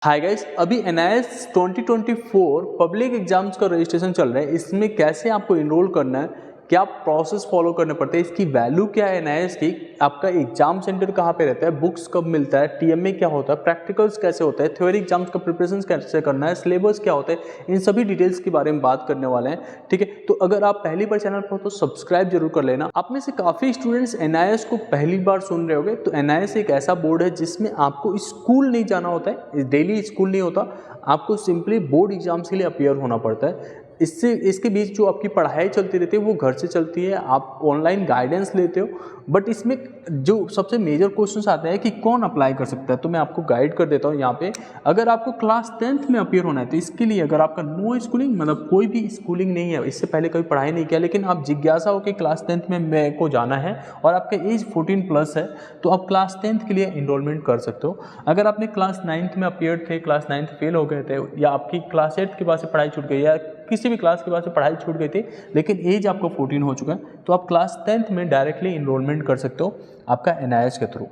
Hi guys, अभी NIS 2024 public exams का registration चल रहा है। इसमें कैसे आपको इनरोल करना है, क्या प्रोसेस फॉलो करने पड़ते हैं, इसकी वैल्यू क्या है एनआईएस की, आपका एग्जाम सेंटर कहाँ पे रहता है, बुक्स कब मिलता है, टीएमए क्या होता है, प्रैक्टिकल्स कैसे होता है, थ्योरी एग्जाम्स का प्रिपरेशन कैसे करना है, सिलेबस क्या होता है, इन सभी डिटेल्स के बारे में बात करने वाले हैं। ठीक है, तो अगर आप पहली बार चैनल पर हो तो सब्सक्राइब जरूर कर लेना। आप में से काफ़ी स्टूडेंट्स एनआईएस को पहली बार सुन रहे होंगे। तो एनआईएस एक ऐसा बोर्ड है जिसमें आपको स्कूल नहीं जाना होता है, डेली स्कूल नहीं होता, आपको सिंपली बोर्ड एग्जाम्स के लिए अपीयर होना पड़ता है। इसके बीच जो आपकी पढ़ाई चलती रहती है वो घर से चलती है, आप ऑनलाइन गाइडेंस लेते हो। बट इसमें जो सबसे मेजर क्वेश्चंस आते हैं कि कौन अप्लाई कर सकता है, तो मैं आपको गाइड कर देता हूँ यहाँ पे। अगर आपको क्लास 10th में अपीयर होना है तो इसके लिए अगर आपका नो स्कूलिंग मतलब कोई भी स्कूलिंग नहीं है, इससे पहले कभी पढ़ाई नहीं किया, लेकिन आप जिज्ञासा हो कि क्लास 10th में मेरे को जाना है और आपका एज 14+ है, तो आप क्लास 10th के लिए इनरोलमेंट कर सकते हो। अगर आपने क्लास 9th में अपीयर थे, क्लास 9th फेल हो गए थे, या आपकी क्लास 8th के बाद से पढ़ाई छूट गई, या किसी भी क्लास के बाद से पढ़ाई छूट गई थी लेकिन एज आपका 14 हो चुका है, तो आप क्लास 10th में डायरेक्टली इनरोलमेंट कर सकते हो आपका एनआईएस के थ्रू।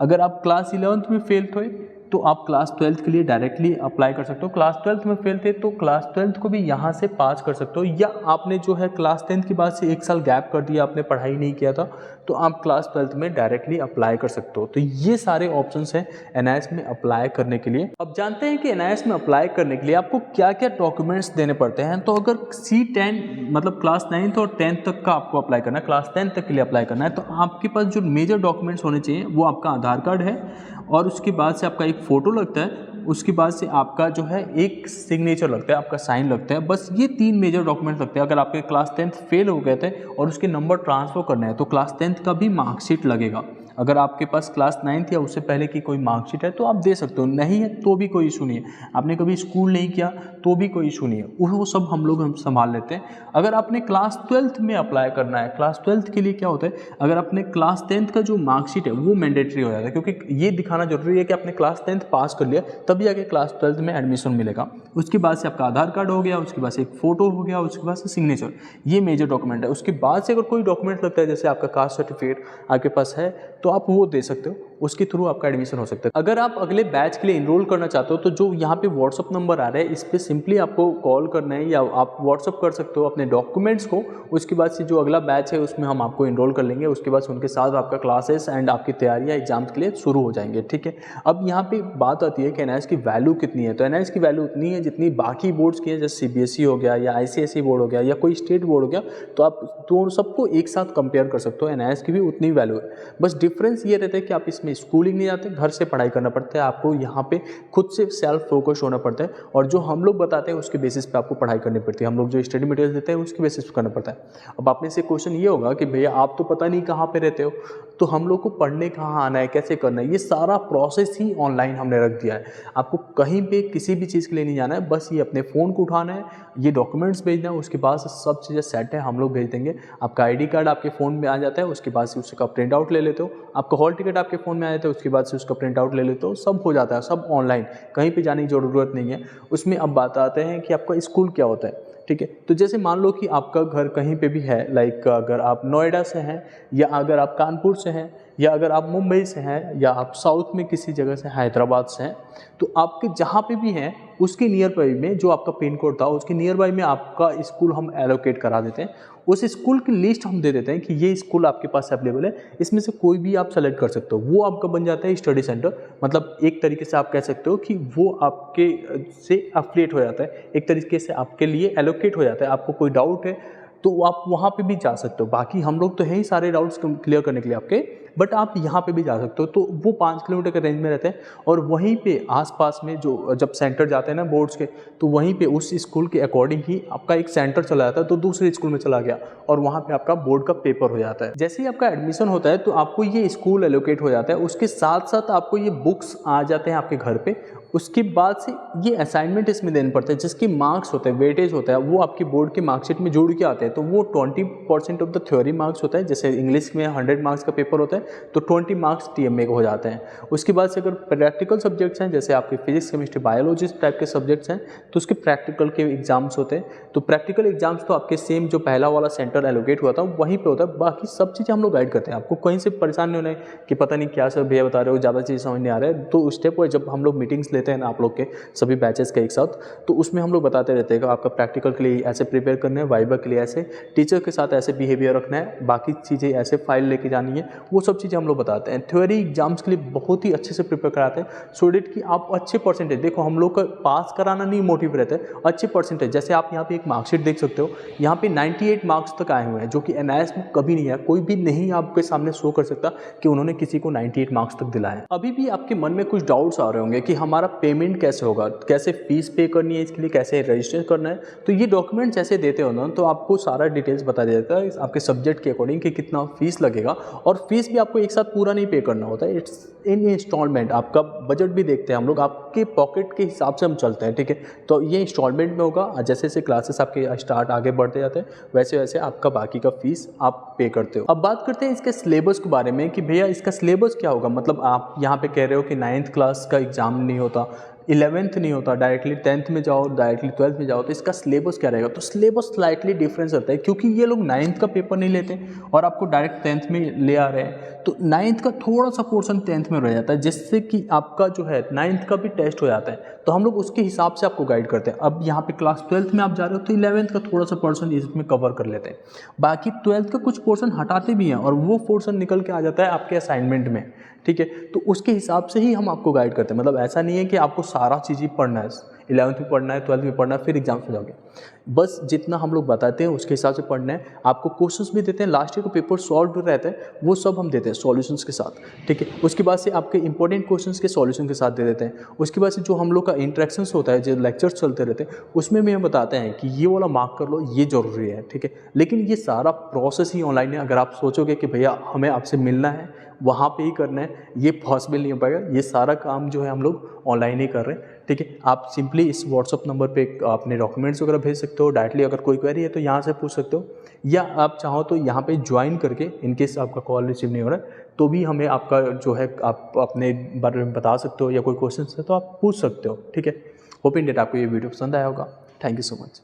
अगर आप क्लास 11th में फेल थे तो आप क्लास 12th के लिए डायरेक्टली अप्लाई कर सकते हो। क्लास 12th में फेल थे तो क्लास 12th को भी यहाँ से पास कर सकते हो, या आपने जो है क्लास 10th के बाद से 1 साल गैप कर दिया, आपने पढ़ाई नहीं किया था, तो आप क्लास 12th में डायरेक्टली अप्लाई कर सकते हो। तो ये सारे ऑप्शंस हैं एनआईएस में अप्लाई करने के लिए। अब जानते हैं कि एनआईएस में अप्लाई करने के लिए आपको क्या क्या डॉक्यूमेंट्स देने पड़ते हैं। तो अगर C10 मतलब क्लास 9th और 10th तक का आपको अप्लाई करना है, क्लास 10th तक के लिए अप्लाई करना है, तो आपके पास जो मेजर डॉक्यूमेंट्स होने चाहिए वो आपका आधार कार्ड है, और उसके बाद से आपका एक फ़ोटो लगता है, उसके बाद से आपका जो है एक सिग्नेचर लगता है, आपका साइन लगता है। बस ये 3 मेजर डॉक्यूमेंट लगते हैं। अगर आपके क्लास 10th फेल हो गए थे और उसके नंबर ट्रांसफ़र करना है तो क्लास 10th का भी मार्कशीट लगेगा। अगर आपके पास क्लास 9th या उससे पहले की कोई मार्कशीट है तो आप दे सकते हो, नहीं है तो भी कोई इशू नहीं है। आपने कभी स्कूल नहीं किया तो भी कोई इशू नहीं है, वो सब हम लोग संभाल लेते हैं। अगर आपने क्लास 12th में अप्लाई करना है, क्लास 12th के लिए क्या होता है, अगर आपने क्लास 10th का जो मार्कशीट है वो मैंडेटरी हो जाता है, क्योंकि ये दिखाना जरूरी है कि आपने क्लास 10th पास कर लिया, तभी आगे क्लास 12th में एडमिशन मिलेगा। उसके बाद से आपका आधार कार्ड हो गया, उसके बाद से एक फ़ोटो हो गया, उसके बाद से सिग्नेचर, ये मेजर डॉक्यूमेंट है। उसके बाद से अगर कोई डॉक्यूमेंट लगता है, जैसे आपका कास्ट सर्टिफिकेट आपके पास है तो आप वो दे सकते हो, उसके थ्रू आपका एडमिशन हो सकता है। अगर आप अगले बैच के लिए इनरोल करना चाहते हो तो जो यहाँ पे व्हाट्सअप नंबर आ रहा है, इस पर सिंपली आपको कॉल करना है, या आप व्हाट्सअप कर सकते हो अपने डॉक्यूमेंट्स को। उसके बाद से जो अगला बैच है उसमें हम आपको इनरोल कर लेंगे, उसके बाद उनके साथ आपका क्लासेस एंड आपकी तैयारियाँ एग्जाम्स के लिए शुरू हो जाएंगे। ठीक है, अब यहाँ पे बात आती है कि एनआईएस की वैल्यू कितनी है। तो एनआईएस की वैल्यू उतनी है जितनी बाकी बोर्ड्स की है, जैसे सीबीएसई हो गया, या आईसीएसई बोर्ड हो गया, या कोई स्टेट बोर्ड हो गया, तो आप दोनों सबको एक साथ कंपेयर कर सकते हो। एनआईएस की भी उतनी वैल्यू है, बस डिफरेंस ये रहता है कि आप इसमें स्कूलिंग नहीं जाते, घर से पढ़ाई करना पड़ता है, आपको यहाँ पे खुद से सेल्फ फोकस होना पड़ता है, और जो हम लोग बताते हैं उसके बेसिस पे आपको पढ़ाई करनी पड़ती है। हम लोग जो स्टडी मटेरियल देते हैं उसके बेसिस पे करना पड़ता है। अब आप में से क्वेश्चन ये होगा कि भैया आप तो पता नहीं कहाँ पे रहते हो, तो हम लोग को पढ़ने कहाँ आना है, कैसे करना है, ये सारा प्रोसेस ही ऑनलाइन हमने रख दिया है। आपको कहीं पे किसी भी चीज़ के लिए नहीं जाना है, बस ये अपने फ़ोन को उठाना है, ये डॉक्यूमेंट्स भेजना है, उसके बाद से सब चीज़ें सेट है, हम लोग भेज देंगे। आपका आईडी कार्ड आपके फ़ोन में आ जाता है, उसके बाद से उसका प्रिंट आउट ले लेते हो, आपका हॉल टिकट आपके फ़ोन में आ जाता है, उसके बाद से उसका प्रिंट आउट ले लेते हो, सब हो जाता है, सब ऑनलाइन, कहीं पे जाने की ज़रूरत नहीं है। उसमें अब बात आते हैं कि आपका स्कूल क्या होता है। ठीक है, तो जैसे मान लो कि आपका घर कहीं पे भी है, लाइक अगर आप नोएडा से हैं, या अगर आप कानपुर से हैं, या अगर आप मुंबई से हैं, या आप साउथ में किसी जगह से हैदराबाद से हैं, तो आपके जहाँ पे भी हैं उसके नियर बाई में जो आपका पिन कोड था उसके नियर बाई में आपका स्कूल हम एलोकेट करा देते हैं। उस स्कूल की लिस्ट हम दे देते हैं कि ये स्कूल आपके पास अवेलेबल है, इसमें से कोई भी आप सेलेक्ट कर सकते हो, वो आपका बन जाता है स्टडी सेंटर। मतलब एक तरीके से आप कह सकते हो कि वो आपके से एफिलिएट हो जाता है, एक तरीके से आपके लिए एलोकेट हो जाता है। आपको कोई डाउट है तो आप वहाँ पे भी जा सकते हो। बाकी हम लोग तो हैं ही सारे डाउट्स क्लियर करने के लिए आपके, बट आप यहाँ पे भी जा सकते हो। तो वो 5 किलोमीटर के रेंज में रहते हैं, और वहीं पे आसपास में जो जब सेंटर जाते हैं ना बोर्ड्स के, तो वहीं पे उस स्कूल के अकॉर्डिंग ही आपका एक सेंटर चला जाता है, तो दूसरे स्कूल में चला गया और वहाँ पे आपका बोर्ड का पेपर हो जाता है। जैसे ही आपका एडमिशन होता है तो आपको ये स्कूल एलोकेट हो जाता है, उसके साथ साथ आपको ये बुक्स आ जाते हैं आपके घर पे। उसके बाद से ये असाइनमेंट इसमें देने पड़ते हैं, जिसके मार्क्स होते हैं, वेटेज होता है, वो आपकी बोर्ड के मार्कशीट में जुड़ के आते हैं। तो वो 20% ऑफ द थ्योरी मार्क्स होता है। जैसे इंग्लिश में 100 मार्क्स का पेपर होता है तो 20 मार्क्स टीएमए को हो जाते हैं। उसके बाद से अगर प्रैक्टिकल सब्जेक्ट्स हैं, जैसे आपके फिजिक्स केमिस्ट्री बायोलॉजी टाइप के सब्जेक्ट्स हैं, तो उसके प्रैक्टिकल के एग्जाम्स होते हैं। तो प्रैक्टिकल एग्जाम्स तो आपके सेम जो पहला वाला सेंटर एलोकेट हुआ था वहीं पर होता है। बाकी सब चीज़ें हम लोग गाइड करते हैं, आपको कहीं से परेशान नहीं होना है कि पता नहीं क्या सर भैया बता रहे हो, ज़्यादा चीज़ समझ नहीं आ रहा है। तो स्टेप वाइज जब हम लोग मीटिंग्स लेते लेते हैं ना आप लोग के सभी बैचेस के एक साथ, तो उसमें हम लोग बताते रहते हैं कि आपका प्रैक्टिकल के लिए ऐसे प्रिपेयर करना है, वाइवा के लिए ऐसे, टीचर के साथ ऐसे बिहेवियर रखना है, बाकी चीज़ें ऐसे फाइल लेके जानी है, वो सब चीज़ें हम लोग बताते हैं। थ्योरी एग्जाम्स के लिए बहुत ही अच्छे से प्रिपेयर कराते हैं सो डेट कि आप अच्छे परसेंटेज, देखो हम लोग का पास कराना नहीं मोटिव रहता है, अच्छे परसेंटेज, जैसे आप यहाँ पे एक मार्कशीट देख सकते हो, यहाँ पे 98 मार्क्स तक आए हुए हैं, जो कि एनआईएस में कभी नहीं है, कोई भी नहीं आपके सामने शो कर सकता कि उन्होंने किसी को 98 मार्क्स तक दिलाए। अभी भी आपके मन में कुछ डाउट्स आ रहे होंगे कि हमारा पेमेंट कैसे होगा, कैसे फीस पे करनी है, इसके लिए कैसे रजिस्टर करना है, तो ये डॉक्यूमेंट्स ऐसे देते हो ना तो आपको सारा डिटेल्स बता देता है आपके सब्जेक्ट के अकॉर्डिंग कि कितना फीस लगेगा, और फीस भी आपको एक साथ पूरा नहीं पे करना होता है, इट्स इन इंस्टॉलमेंट। आपका बजट भी देखते हैं हम लोग, आपके पॉकेट के हिसाब से हम चलते हैं, ठीक है। तो ये इंस्टॉलमेंट में होगा, जैसे जैसे क्लासेस आपके स्टार्ट आगे बढ़ते जाते हैं वैसे वैसे आपका बाकी का फीस आप पे करते हो। अब बात करते हैं इसके सिलेबस के बारे में कि भैया इसका सिलेबस क्या होगा। मतलब आप यहाँ पे कह रहे हो कि 9th क्लास का एग्जाम नहीं होता, 11th नहीं होता, डायरेक्टली 10th में जाओ, डायरेक्टली 12th में जाओ, तो इसका सिलेबस क्या रहेगा। तो सिलेबस स्लाइटली डिफरेंस रहता है क्योंकि ये लोग 9th का पेपर नहीं लेते और आपको डायरेक्ट 10th में ले आ रहे हैं, तो 9th का थोड़ा सा पोर्शन 10th में रह जाता है, जिससे कि आपका जो है 9th का भी टेस्ट हो जाता है, तो हम लोग उसके हिसाब से आपको गाइड करते हैं। अब यहाँ पे क्लास 12th में आप जा रहे हो तो 11th का थोड़ा सा पोर्शन इसमें कवर कर लेते हैं, बाकी 12th का कुछ पोर्शन हटाते भी हैं और वो पोर्शन निकल के आ जाता है आपके असाइनमेंट में, ठीक है। तो उसके हिसाब से ही हम आपको गाइड करते हैं, मतलब ऐसा नहीं है कि आपको सारा चीज़ पढ़ना है, 11th में पढ़ना है, 12th में पढ़ना है, फिर एग्जाम्स में जाओगे, बस जितना हम लोग बताते हैं उसके हिसाब से पढ़ना है। आपको क्वेश्चंस भी देते हैं, लास्ट ईयर का पेपर सॉल्व रहता है वो सब हम देते हैं सॉल्यूशंस के साथ, ठीक है। उसके बाद से आपके इंपॉर्टेंट क्वेश्चंस के सॉल्यूशन के साथ दे देते हैं। उसके बाद से जो हम लोग का इंटरेक्शंस होता है, जो लेक्चर्स चलते रहते हैं, उसमें भी हम बताते हैं कि ये वाला मार्क कर लो, ये जरूरी है, ठीक है। लेकिन ये सारा प्रोसेस ही ऑनलाइन है। अगर आप सोचोगे कि भैया हमें आपसे मिलना है, वहाँ पे ही करना है, ये पॉसिबल नहीं हो पाएगा। ये सारा काम जो है हम लोग ऑनलाइन ही कर रहे हैं, ठीक है। आप सिंपली इस व्हाट्सअप नंबर पे अपने डॉक्यूमेंट्स वगैरह भेज सकते हो, डायरेक्टली अगर कोई क्वेरी है तो यहाँ से पूछ सकते हो, या आप चाहो तो यहाँ पे ज्वाइन करके इनकेस आपका कॉल रिसीव नहीं हो रहा है तो भी हमें आपका जो है आप अपने बारे में बता सकते हो, या कोई क्वेश्चन है तो आप पूछ सकते हो, ठीक है। होप इन डेट आपको ये वीडियो पसंद आया होगा। Thank you so much.